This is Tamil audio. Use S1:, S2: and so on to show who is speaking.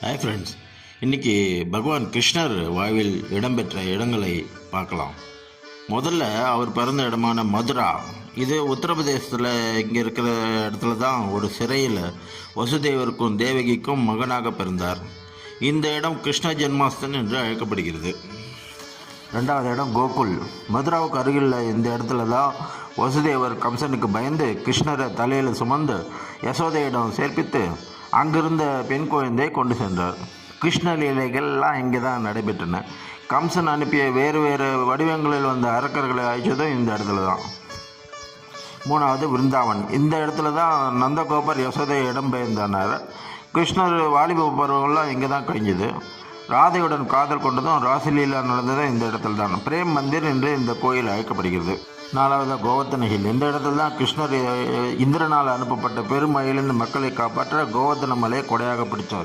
S1: ஹாய் ஃப்ரெண்ட்ஸ், இன்றைக்கி பகவான் கிருஷ்ணர் வாழ்வில் இடம்பெற்ற இடங்களை பார்க்கலாம். முதல்ல அவர் பிறந்த இடமான மதுரா, இது உத்தரப்பிரதேசத்தில் இங்கே இருக்கிற இடத்துல தான் ஒரு சிறையில் வசுதேவருக்கும் தேவகிக்கும் மகனாக பிறந்தார். இந்த இடம் கிருஷ்ண ஜென்மாஸ்தன் என்று அழைக்கப்படுகிறது. ரெண்டாவது இடம் கோகுல். மதுராவுக்கு அருகில் இந்த இடத்துல தான் வசுதேவர் கம்சனுக்கு பயந்து கிருஷ்ணரை தலையில் சுமந்து யசோதையிடம் சேர்ப்பித்து அங்கிருந்த பெண் குழந்தையை கொண்டு சென்றார். கிருஷ்ண லீலைகள்லாம் இங்கே தான் நடைபெற்றன. கம்சன் அனுப்பிய வேறு வேறு வடிவங்களில் வந்த அரக்கர்களை அழைச்சதும் இந்த இடத்துல தான். மூணாவது விருந்தாவன். இந்த இடத்துல தான் நந்தகோபர் யசோதை இடம்பெயர்ந்தார். கிருஷ்ணர் வாலிப பருவங்கள்லாம் இங்கே தான் கழிஞ்சது. ராதையுடன் காதல் கொண்டதும் ராசலீலா நடந்ததும் இந்த இடத்துல தான். பிரேம் மந்திர் என்று இந்த கோயில் அழைக்கப்படுகிறது. நாலாவது கோவர்த்தன ஹில். இந்த இடத்துல தான் கிருஷ்ணர் இந்திரனால் அனுப்பப்பட்ட பெருமழையிலிருந்து மக்களை காப்பாற்ற கோவர்த்தன மலையை கொடையாக பிடித்தார்.